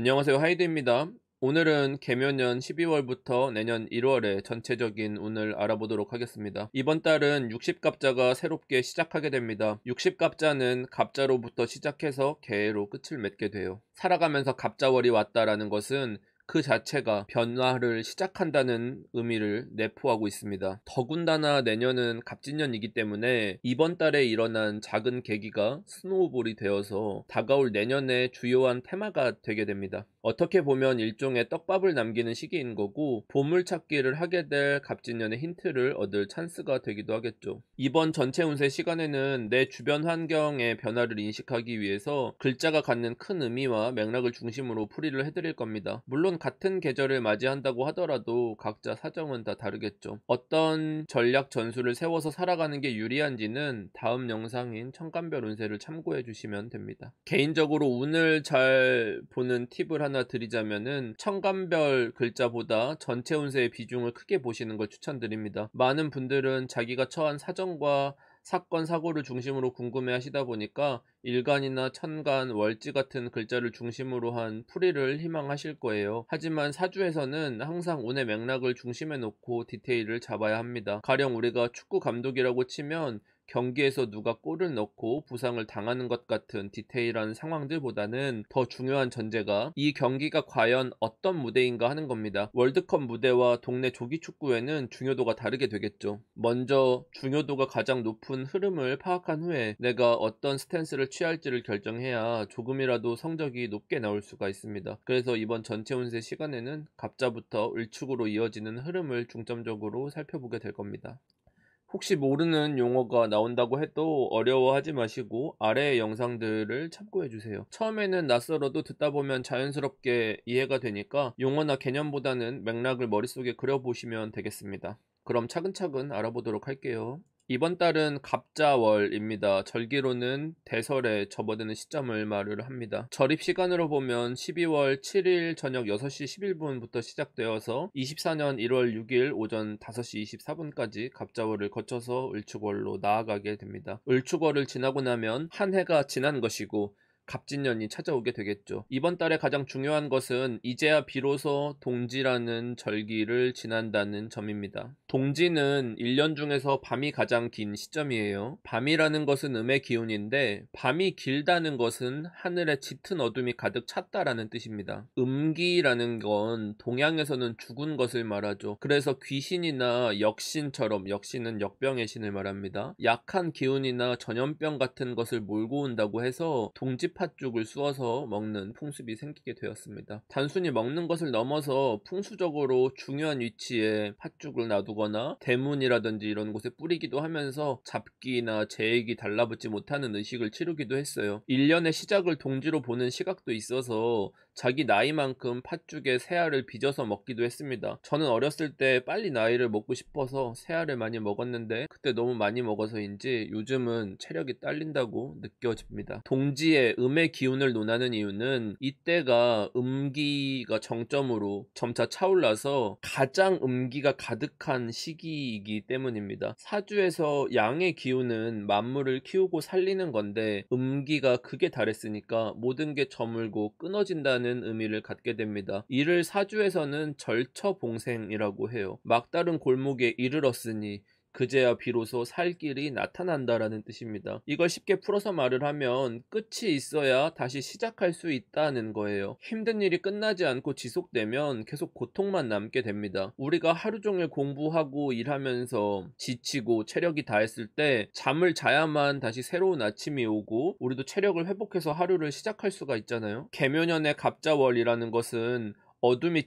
안녕하세요, 하이드입니다. 오늘은 개묘년 12월부터 내년 1월의 전체적인 운을 알아보도록 하겠습니다. 이번 달은 60갑자가 새롭게 시작하게 됩니다. 60갑자는 갑자로부터 시작해서 개로 끝을 맺게 돼요. 살아가면서 갑자월이 왔다라는 것은 그 자체가 변화를 시작한다는 의미를 내포하고 있습니다. 더군다나 내년은 갑진년이기 때문에 이번 달에 일어난 작은 계기가 스노우볼이 되어서 다가올 내년의 주요한 테마가 되게 됩니다. 어떻게 보면 일종의 떡밥을 남기는 시기인 거고, 보물찾기를 하게 될 갑진년의 힌트를 얻을 찬스가 되기도 하겠죠. 이번 전체 운세 시간에는 내 주변 환경의 변화를 인식하기 위해서 글자가 갖는 큰 의미와 맥락을 중심으로 풀이를 해드릴 겁니다. 물론 같은 계절을 맞이한다고 하더라도 각자 사정은 다 다르겠죠. 어떤 전략 전술을 세워서 살아가는 게 유리한지는 다음 영상인 천간별 운세를 참고해 주시면 됩니다. 개인적으로 운을 잘 보는 팁을 하나 드리자면은 천간별 글자보다 전체 운세의 비중을 크게 보시는 걸 추천드립니다. 많은 분들은 자기가 처한 사정과 사건, 사고를 중심으로 궁금해 하시다 보니까 일간이나 천간, 월지 같은 글자를 중심으로 한 풀이를 희망하실 거예요. 하지만 사주에서는 항상 운의 맥락을 중심에 놓고 디테일을 잡아야 합니다. 가령 우리가 축구 감독이라고 치면 경기에서 누가 골을 넣고 부상을 당하는 것 같은 디테일한 상황들보다는 더 중요한 전제가 이 경기가 과연 어떤 무대인가 하는 겁니다. 월드컵 무대와 동네 조기축구에는 중요도가 다르게 되겠죠. 먼저 중요도가 가장 높은 흐름을 파악한 후에 내가 어떤 스탠스를 취할지를 결정해야 조금이라도 성적이 높게 나올 수가 있습니다. 그래서 이번 전체 운세 시간에는 갑자부터 을축으로 이어지는 흐름을 중점적으로 살펴보게 될 겁니다. 혹시 모르는 용어가 나온다고 해도 어려워하지 마시고 아래의 영상들을 참고해주세요. 처음에는 낯설어도 듣다 보면 자연스럽게 이해가 되니까 용어나 개념보다는 맥락을 머릿속에 그려보시면 되겠습니다. 그럼 차근차근 알아보도록 할게요. 이번 달은 갑자월입니다. 절기로는 대설에 접어드는 시점을 말을 합니다. 절입 시간으로 보면 12월 7일 저녁 6시 11분부터 시작되어서 24년 1월 6일 오전 5시 24분까지 갑자월을 거쳐서 을축월로 나아가게 됩니다. 을축월을 지나고 나면 한 해가 지난 것이고 갑진년이 찾아오게 되겠죠. 이번 달에 가장 중요한 것은 이제야 비로소 동지라는 절기를 지난다는 점입니다. 동지는 1년 중에서 밤이 가장 긴 시점이에요. 밤이라는 것은 음의 기운인데 밤이 길다는 것은 하늘에 짙은 어둠이 가득 찼다라는 뜻입니다. 음기라는 건 동양에서는 죽은 것을 말하죠. 그래서 귀신이나 역신처럼, 역신은 역병의 신을 말합니다. 약한 기운이나 전염병 같은 것을 몰고 온다고 해서 동지 팥죽을 쑤어서 먹는 풍습이 생기게 되었습니다. 단순히 먹는 것을 넘어서 풍수적으로 중요한 위치에 팥죽을 놔두거나 대문이라든지 이런 곳에 뿌리기도 하면서 잡기나 재액이 달라붙지 못하는 의식을 치르기도 했어요. 1년의 시작을 동지로 보는 시각도 있어서 자기 나이만큼 팥죽에 새알을 빚어서 먹기도 했습니다. 저는 어렸을 때 빨리 나이를 먹고 싶어서 새알을 많이 먹었는데 그때 너무 많이 먹어서인지 요즘은 체력이 딸린다고 느껴집니다. 동지의 음의 기운을 논하는 이유는 이때가 음기가 정점으로 점차 차올라서 가장 음기가 가득한 시기이기 때문입니다. 사주에서 양의 기운은 만물을 키우고 살리는 건데 음기가 극에 달했으니까 모든 게 저물고 끊어진다는 의미를 갖게 됩니다. 이를 사주에서는 절처봉생이라고 해요. 막다른 골목에 이르렀으니 그제야 비로소 살 길이 나타난다라는 뜻입니다. 이걸 쉽게 풀어서 말을 하면 끝이 있어야 다시 시작할 수 있다는 거예요. 힘든 일이 끝나지 않고 지속되면 계속 고통만 남게 됩니다. 우리가 하루 종일 공부하고 일하면서 지치고 체력이 다했을 때 잠을 자야만 다시 새로운 아침이 오고 우리도 체력을 회복해서 하루를 시작할 수가 있잖아요. 개묘년의 갑자월이라는 것은 어둠이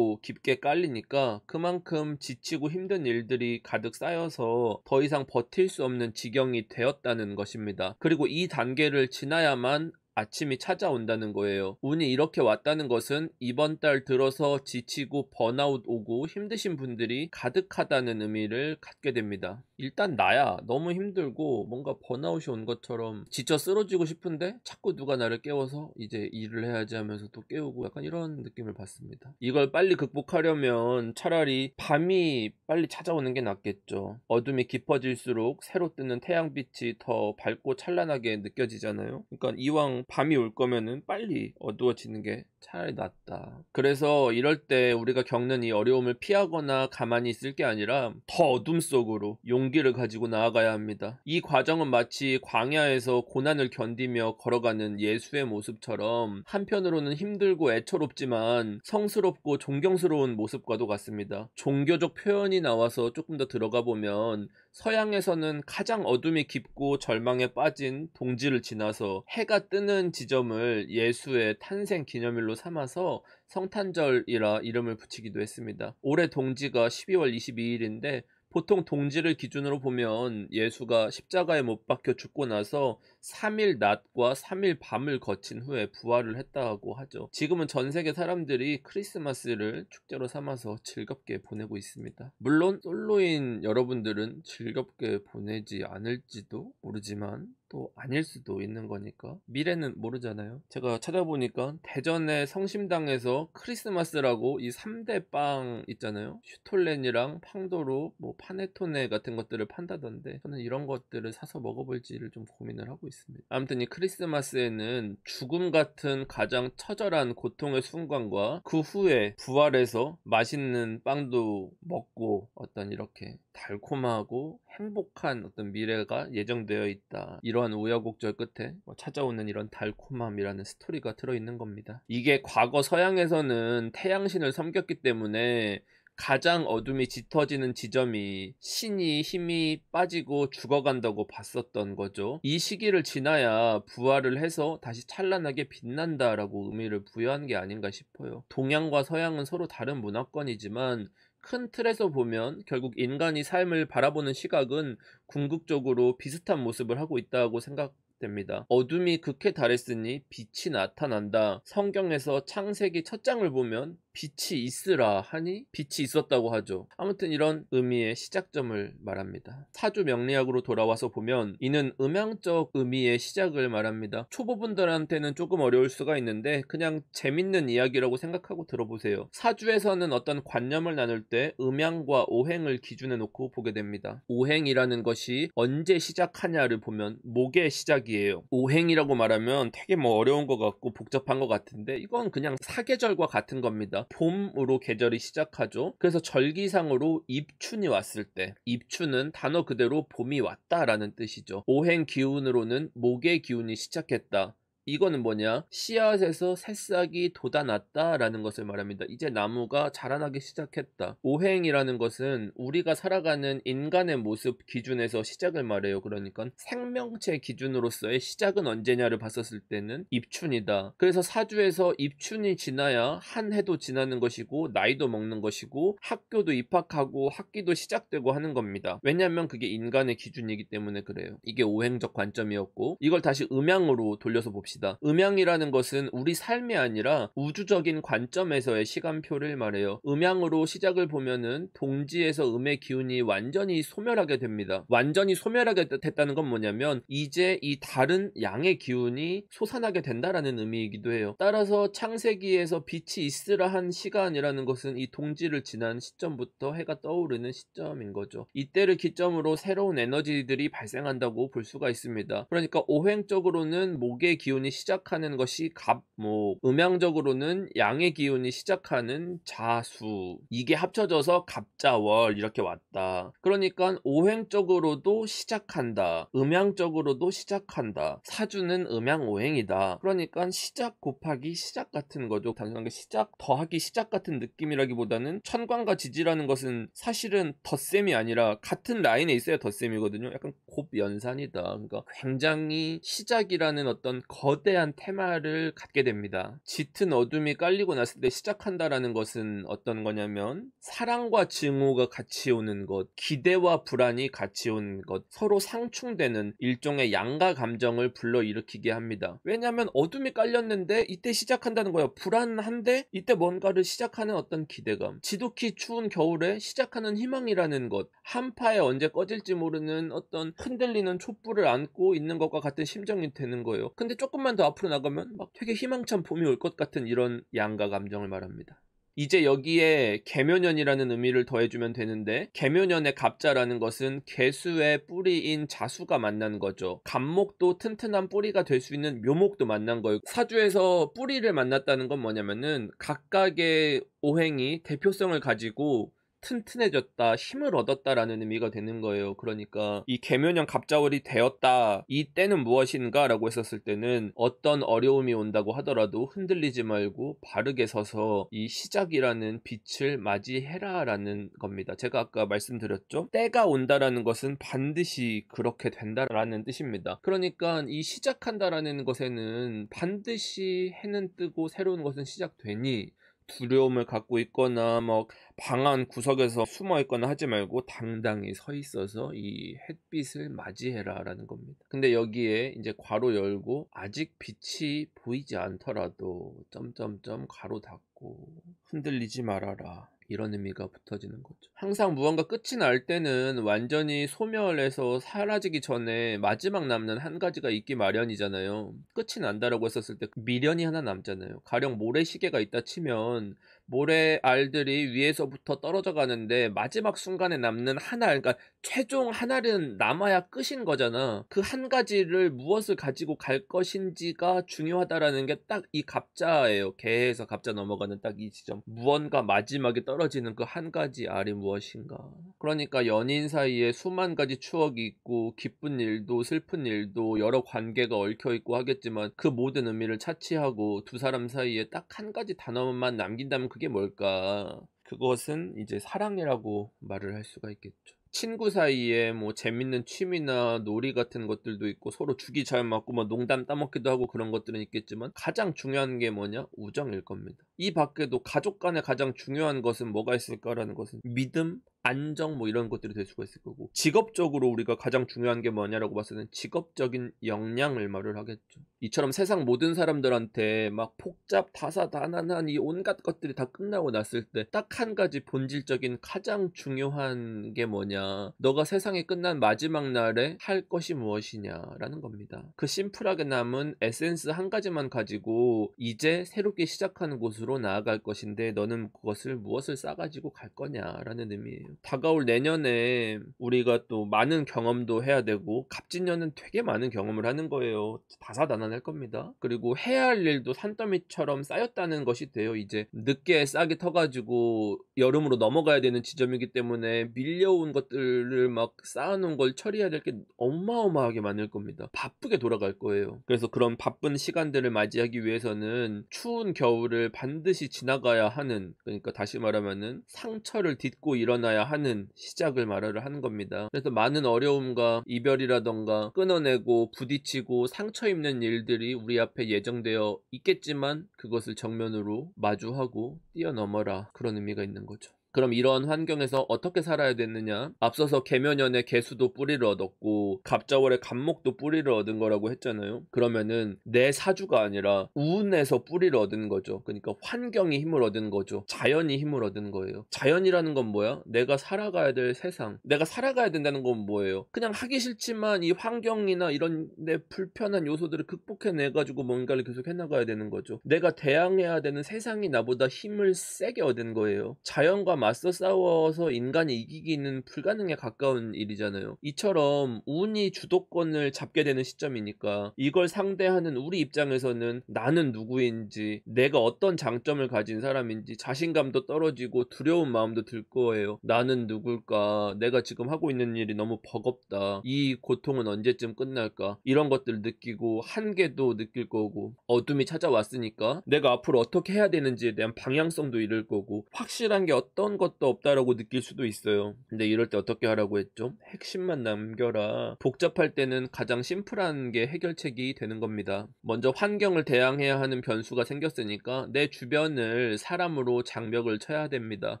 깊게 깔리니까 그만큼 지치고 힘든 일들이 가득 쌓여서 더 이상 버틸 수 없는 지경이 되었다는 것입니다. 그리고 이 단계를 지나야만 아침이 찾아온다는 거예요. 운이 이렇게 왔다는 것은 이번 달 들어서 지치고 번아웃 오고 힘드신 분들이 가득하다는 의미를 갖게 됩니다. 일단 나야 너무 힘들고 뭔가 번아웃이 온 것처럼 지쳐 쓰러지고 싶은데 자꾸 누가 나를 깨워서 이제 일을 해야지 하면서 또 깨우고 약간 이런 느낌을 받습니다. 이걸 빨리 극복하려면 차라리 밤이 빨리 찾아오는 게 낫겠죠. 어둠이 깊어질수록 새로 뜨는 태양빛이 더 밝고 찬란하게 느껴지잖아요. 그러니까 이왕 밤이 올 거면은 빨리 어두워지는 게 차라리 낫다. 그래서 이럴 때 우리가 겪는 이 어려움을 피하거나 가만히 있을 게 아니라 더 어둠 속으로 용기를 가지고 나아가야 합니다. 이 과정은 마치 광야에서 고난을 견디며 걸어가는 예수의 모습처럼 한편으로는 힘들고 애처롭지만 성스럽고 존경스러운 모습과도 같습니다. 종교적 표현이 나와서 조금 더 들어가 보면 서양에서는 가장 어둠이 깊고 절망에 빠진 동지를 지나서 해가 뜨는 지점을 예수의 탄생 기념일로 삼아서 성탄절이라 이름을 붙이기도 했습니다. 올해 동지가 12월 22일인데 보통 동지를 기준으로 보면 예수가 십자가에 못 박혀 죽고 나서 3일 낮과 3일 밤을 거친 후에 부활을 했다고 하죠. 지금은 전 세계 사람들이 크리스마스를 축제로 삼아서 즐겁게 보내고 있습니다. 물론 솔로인 여러분들은 즐겁게 보내지 않을지도 모르지만 또 아닐 수도 있는 거니까 미래는 모르잖아요. 제가 찾아보니까 대전의 성심당에서 크리스마스라고 이 3대 빵 있잖아요. 슈톨렌이랑 팡도르, 뭐 파네토네 같은 것들을 판다던데 저는 이런 것들을 사서 먹어볼지를 좀 고민을 하고 있습니다. 아무튼 이 크리스마스에는 죽음 같은 가장 처절한 고통의 순간과 그 후에 부활해서 맛있는 빵도 먹고 어떤 이렇게 달콤하고 행복한 어떤 미래가 예정되어 있다. 이러한 우여곡절 끝에 찾아오는 이런 달콤함이라는 스토리가 들어있는 겁니다. 이게 과거 서양에서는 태양신을 섬겼기 때문에 가장 어둠이 짙어지는 지점이 신이 힘이 빠지고 죽어간다고 봤었던 거죠. 이 시기를 지나야 부활을 해서 다시 찬란하게 빛난다라고 의미를 부여한 게 아닌가 싶어요. 동양과 서양은 서로 다른 문화권이지만 큰 틀에서 보면 결국 인간이 삶을 바라보는 시각은 궁극적으로 비슷한 모습을 하고 있다고 생각됩니다. 어둠이 극에 달했으니 빛이 나타난다. 성경에서 창세기 첫 장을 보면 빛이 있으라 하니 빛이 있었다고 하죠. 아무튼 이런 의미의 시작점을 말합니다. 사주 명리학으로 돌아와서 보면 이는 음양적 의미의 시작을 말합니다. 초보분들한테는 조금 어려울 수가 있는데 그냥 재밌는 이야기라고 생각하고 들어보세요. 사주에서는 어떤 관념을 나눌 때 음양과 오행을 기준에 놓고 보게 됩니다. 오행이라는 것이 언제 시작하냐를 보면 목의 시작이에요. 오행이라고 말하면 되게 어려운 것 같고 복잡한 것 같은데 이건 그냥 사계절과 같은 겁니다. 봄으로 계절이 시작하죠. 그래서 절기상으로 입춘이 왔을 때, 입춘은 단어 그대로 봄이 왔다라는 뜻이죠. 오행 기운으로는 목의 기운이 시작했다. 이거는 뭐냐? 씨앗에서 새싹이 돋아났다라는 것을 말합니다. 이제 나무가 자라나기 시작했다. 오행이라는 것은 우리가 살아가는 인간의 모습 기준에서 시작을 말해요. 그러니까 생명체 기준으로서의 시작은 언제냐를 봤었을 때는 입춘이다. 그래서 사주에서 입춘이 지나야 한 해도 지나는 것이고 나이도 먹는 것이고 학교도 입학하고 학기도 시작되고 하는 겁니다. 왜냐하면 그게 인간의 기준이기 때문에 그래요. 이게 오행적 관점이었고 이걸 다시 음양으로 돌려서 봅시다. 음양이라는 것은 우리 삶이 아니라 우주적인 관점에서의 시간표를 말해요. 음양으로 시작을 보면은 동지에서 음의 기운이 완전히 소멸하게 됩니다. 완전히 소멸하게 됐다는 건 뭐냐면 이제 이 다른 양의 기운이 솟아나게 된다라는 의미이기도 해요. 따라서 창세기에서 빛이 있으라 한 시간이라는 것은 이 동지를 지난 시점부터 해가 떠오르는 시점인 거죠. 이때를 기점으로 새로운 에너지들이 발생한다고 볼 수가 있습니다. 그러니까 오행적으로는 목의 기운이 시작하는 것이 갑목, 음양적으로는 양의 기운이 시작하는 자수, 이게 합쳐져서 갑자월 이렇게 왔다. 그러니까 오행적으로도 시작한다, 음양적으로도 시작한다. 사주는 음양오행이다. 그러니까 시작 곱하기 시작 같은 거죠. 단순하게 시작 더하기 시작 같은 느낌이라기보다는 천간과 지지라는 것은 사실은 덧셈이 아니라 같은 라인에 있어야 덧셈이거든요. 약간 곱연산이다. 그러니까 굉장히 시작이라는 어떤 거대한 테마를 갖게 됩니다. 짙은 어둠이 깔리고 났을 때 시작한다라는 것은 어떤 거냐면 사랑과 증오가 같이 오는 것, 기대와 불안이 같이 오는 것, 서로 상충되는 일종의 양가 감정을 불러일으키게 합니다. 왜냐하면 어둠이 깔렸는데 이때 시작한다는 거예요. 불안한데 이때 뭔가를 시작하는 어떤 기대감, 지독히 추운 겨울에 시작하는 희망이라는 것, 한파에 언제 꺼질지 모르는 어떤 흔들리는 촛불을 안고 있는 것과 같은 심정이 되는 거예요. 근데 조금만 더 앞으로 나가면 막 되게 희망찬 봄이 올 것 같은 이런 양가 감정을 말합니다. 이제 여기에 계묘년이라는 의미를 더해주면 되는데, 계묘년의 갑자라는 것은 개수의 뿌리인 자수가 만난 거죠. 갑목도 튼튼한 뿌리가 될 수 있는 묘목도 만난 거예요. 사주에서 뿌리를 만났다는 건 뭐냐면은 각각의 오행이 대표성을 가지고 튼튼해졌다, 힘을 얻었다라는 의미가 되는 거예요. 그러니까 이 계묘년 갑자월이 되었다, 이 때는 무엇인가 라고 했었을 때는 어떤 어려움이 온다고 하더라도 흔들리지 말고 바르게 서서 이 시작이라는 빛을 맞이해라 라는 겁니다. 제가 아까 말씀드렸죠, 때가 온다라는 것은 반드시 그렇게 된다라는 뜻입니다. 그러니까 이 시작한다라는 것에는 반드시 해는 뜨고 새로운 것은 시작되니 두려움을 갖고 있거나 뭐 방 안 구석에서 숨어 있거나 하지 말고 당당히 서 있어서 이 햇빛을 맞이해라 라는 겁니다. 근데 여기에 이제 괄호 열고 아직 빛이 보이지 않더라도 점점점 가로 닫고 흔들리지 말아라, 이런 의미가 붙어지는 거죠. 항상 무언가 끝이 날 때는 완전히 소멸해서 사라지기 전에 마지막 남는 한 가지가 있기 마련이잖아요. 끝이 난다라고 했었을 때 미련이 하나 남잖아요. 가령 모래시계가 있다 치면 모래알들이 위에서부터 떨어져 가는데 마지막 순간에 남는 한 알, 그러니까 최종 한 알은 남아야 끝인 거잖아. 그 한 가지를 무엇을 가지고 갈 것인지가 중요하다라는 게 딱 이 갑자예요. 개에서 갑자 넘어가는 딱 이 지점. 무언가 마지막에 떨어지는 그 한 가지 알이 무엇인가. 그러니까 연인 사이에 수만 가지 추억이 있고 기쁜 일도 슬픈 일도 여러 관계가 얽혀 있고 하겠지만 그 모든 의미를 차치하고 두 사람 사이에 딱 한 가지 단어만 남긴다면 그게 뭘까? 그것은 이제 사랑이라고 말을 할 수가 있겠죠. 친구 사이에 뭐 재밌는 취미나 놀이 같은 것들도 있고 서로 죽이 잘 맞고 뭐 농담 따먹기도 하고 그런 것들은 있겠지만 가장 중요한 게 뭐냐? 우정일 겁니다. 이 밖에도 가족 간에 가장 중요한 것은 뭐가 있을까라는 것은 믿음, 안정 뭐 이런 것들이 될 수가 있을 거고, 직업적으로 우리가 가장 중요한 게 뭐냐라고 봤을 때는 직업적인 역량을 말을 하겠죠. 이처럼 세상 모든 사람들한테 막 복잡 다사다난한 이 온갖 것들이 다 끝나고 났을 때 딱 한 가지 본질적인 가장 중요한 게 뭐냐, 너가 세상이 끝난 마지막 날에 할 것이 무엇이냐라는 겁니다. 그 심플하게 남은 에센스 한 가지만 가지고 이제 새롭게 시작하는 곳으로 나아갈 것인데 너는 그것을 무엇을 싸가지고 갈 거냐라는 의미예요. 다가올 내년에 우리가 또 많은 경험도 해야 되고 갑진년은 되게 많은 경험을 하는 거예요. 다사다난할 겁니다. 그리고 해야 할 일도 산더미처럼 쌓였다는 것이 돼요. 이제 늦게 싹이 터가지고 여름으로 넘어가야 되는 지점이기 때문에 밀려온 것들을 막 쌓아놓은 걸 처리해야 될 게 어마어마하게 많을 겁니다. 바쁘게 돌아갈 거예요. 그래서 그런 바쁜 시간들을 맞이하기 위해서는 추운 겨울을 반드시 지나가야 하는, 그러니까 다시 말하면은 상처를 딛고 일어나야 하는 시작을 말을 하는 겁니다. 그래서 많은 어려움과 이별이라던가 끊어내고 부딪히고 상처 입는 일들이 우리 앞에 예정되어 있겠지만 그것을 정면으로 마주하고 뛰어넘어라, 그런 의미가 있는 거죠. 그럼 이런 환경에서 어떻게 살아야 됐느냐? 앞서서 계묘년에 개수도 뿌리를 얻었고 갑자월에 갑목도 뿌리를 얻은 거라고 했잖아요. 그러면은 내 사주가 아니라 운에서 뿌리를 얻은 거죠. 그러니까 환경이 힘을 얻은 거죠. 자연이 힘을 얻은 거예요. 자연이라는 건 뭐야? 내가 살아가야 될 세상. 내가 살아가야 된다는 건 뭐예요? 그냥 하기 싫지만 이 환경이나 이런 내 불편한 요소들을 극복해내가지고 뭔가를 계속 해나가야 되는 거죠. 내가 대항해야 되는 세상이 나보다 힘을 세게 얻은 거예요. 자연과 맞서 싸워서 인간이 이기기는 불가능에 가까운 일이잖아요. 이처럼 운이 주도권을 잡게 되는 시점이니까 이걸 상대하는 우리 입장에서는 나는 누구인지, 내가 어떤 장점을 가진 사람인지 자신감도 떨어지고 두려운 마음도 들 거예요. 나는 누굴까? 내가 지금 하고 있는 일이 너무 버겁다. 이 고통은 언제쯤 끝날까? 이런 것들 느끼고 한계도 느낄 거고, 어둠이 찾아왔으니까 내가 앞으로 어떻게 해야 되는지에 대한 방향성도 잃을 거고, 확실한 게 어떤 것도 없다라고 느낄 수도 있어요. 근데 이럴 때 어떻게 하라고 했죠? 핵심만 남겨라. 복잡할 때는 가장 심플한 게 해결책이 되는 겁니다. 먼저 환경을 대항해야 하는 변수가 생겼으니까 내 주변을 사람으로 장벽을 쳐야 됩니다.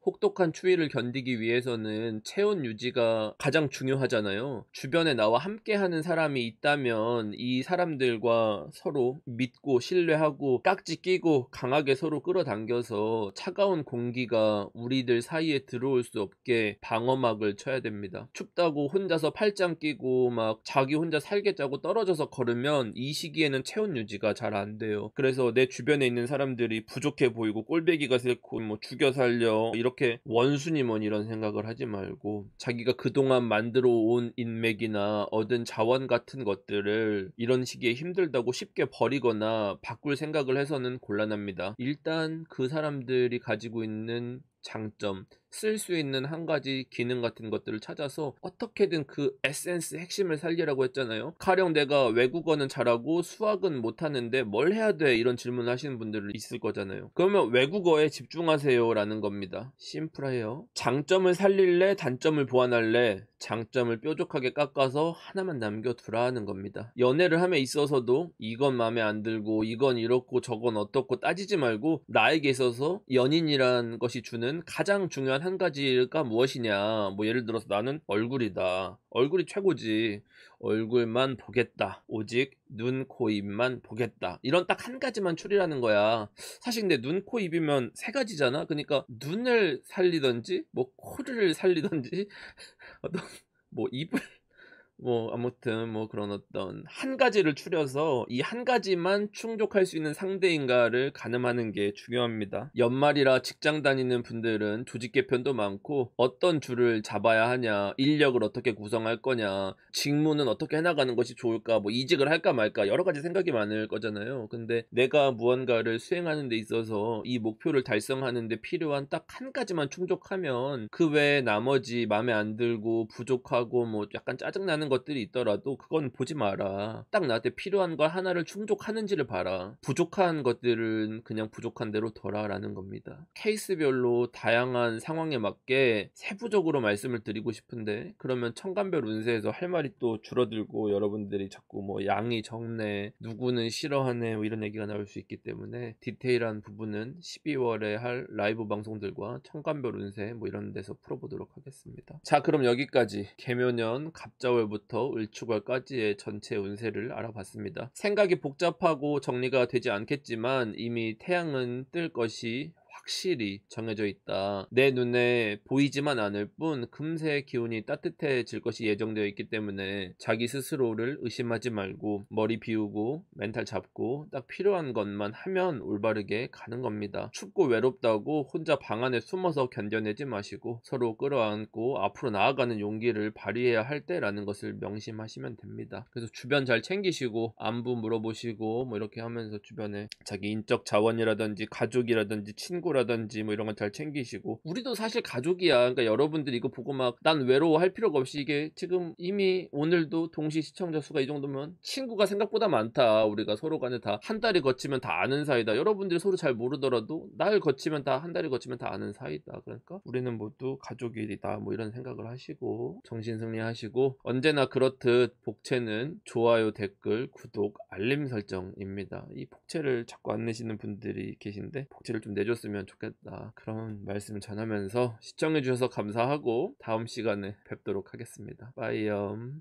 혹독한 추위를 견디기 위해서는 체온 유지가 가장 중요하잖아요. 주변에 나와 함께하는 사람이 있다면 이 사람들과 서로 믿고 신뢰하고 깍지 끼고 강하게 서로 끌어당겨서 차가운 공기가 우리들 연인들 사이에 들어올 수 없게 방어막을 쳐야 됩니다. 춥다고 혼자서 팔짱 끼고 막 자기 혼자 살겠다고 떨어져서 걸으면 이 시기에는 체온 유지가 잘 안 돼요. 그래서 내 주변에 있는 사람들이 부족해 보이고 꼴배기가 싫고 뭐 죽여 살려 이렇게 원수님은 이런 생각을 하지 말고 자기가 그동안 만들어 온 인맥이나 얻은 자원 같은 것들을 이런 시기에 힘들다고 쉽게 버리거나 바꿀 생각을 해서는 곤란합니다. 일단 그 사람들이 가지고 있는 장점, 쓸 수 있는 한 가지 기능 같은 것들을 찾아서 어떻게든 그 에센스 핵심을 살리라고 했잖아요. 가령 내가 외국어는 잘하고 수학은 못하는데 뭘 해야 돼? 이런 질문을 하시는 분들 있을 거잖아요. 그러면 외국어에 집중하세요 라는 겁니다. 심플해요. 장점을 살릴래? 단점을 보완할래? 장점을 뾰족하게 깎아서 하나만 남겨두라는 겁니다. 연애를 함에 있어서도 이건 마음에 안 들고 이건 이렇고 저건 어떻고 따지지 말고 나에게 있어서 연인이란 것이 주는 가장 중요한 한 가지가 무엇이냐. 뭐 예를 들어서 나는 얼굴이다. 얼굴이 최고지. 얼굴만 보겠다. 오직 눈, 코, 입만 보겠다. 이런 딱 한 가지만 추리라는 거야. 사실 근데 눈, 코, 입이면 세 가지잖아. 그러니까 눈을 살리던지 뭐 코를 살리던지 어떤 뭐 입을 뭐 아무튼 뭐 그런 어떤 한 가지를 추려서 이 한 가지만 충족할 수 있는 상대인가를 가늠하는 게 중요합니다. 연말이라 직장 다니는 분들은 조직 개편도 많고 어떤 줄을 잡아야 하냐, 인력을 어떻게 구성할 거냐, 직무는 어떻게 해나가는 것이 좋을까, 뭐 이직을 할까 말까 여러 가지 생각이 많을 거잖아요. 근데 내가 무언가를 수행하는 데 있어서 이 목표를 달성하는 데 필요한 딱 한 가지만 충족하면 그 외에 나머지 마음에 안 들고 부족하고 뭐 약간 짜증나는 것들이 있더라도 그건 보지 마라. 딱 나한테 필요한 걸 하나를 충족하는지를 봐라. 부족한 것들은 그냥 부족한 대로 둬라라는 겁니다. 케이스별로 다양한 상황에 맞게 세부적으로 말씀을 드리고 싶은데 그러면 천간별 운세에서 할 말이 또 줄어들고 여러분들이 자꾸 뭐 양이 적네, 누구는 싫어하네 뭐 이런 얘기가 나올 수 있기 때문에 디테일한 부분은 12월에 할 라이브 방송들과 천간별 운세 뭐 이런 데서 풀어보도록 하겠습니다. 자, 그럼 여기까지 개묘년 갑자월부터 을축월까지의 전체 운세를 알아봤습니다. 생각이 복잡하고 정리가 되지 않겠지만 이미 태양은 뜰 것이 확실히 정해져 있다. 내 눈에 보이지만 않을 뿐 금세 기운이 따뜻해질 것이 예정되어 있기 때문에 자기 스스로를 의심하지 말고 머리 비우고 멘탈 잡고 딱 필요한 것만 하면 올바르게 가는 겁니다. 춥고 외롭다고 혼자 방 안에 숨어서 견뎌내지 마시고 서로 끌어안고 앞으로 나아가는 용기를 발휘해야 할 때라는 것을 명심하시면 됩니다. 그래서 주변 잘 챙기시고 안부 물어보시고 뭐 이렇게 하면서 주변에 자기 인적 자원이라든지 가족이라든지 친구라든지 뭐 이런 거 잘 챙기시고 우리도 사실 가족이야. 그러니까 여러분들이 이거 보고 막 난 외로워할 필요가 없이 이게 지금 이미 오늘도 동시 시청자 수가 이 정도면 친구가 생각보다 많다. 우리가 서로 간에 다 한 달이 거치면 다 아는 사이다. 여러분들이 서로 잘 모르더라도 날 거치면 다 한 달이 거치면 다 아는 사이다. 그러니까 우리는 모두 가족이다 뭐 이런 생각을 하시고 정신승리하시고 언제나 그렇듯 복채는 좋아요, 댓글, 구독, 알림 설정입니다. 이 복채를 자꾸 안 내시는 분들이 계신데 복채를 좀 내줬으면 좋겠다. 그런 말씀을 전하면서 시청해주셔서 감사하고 다음 시간에 뵙도록 하겠습니다. 빠이염.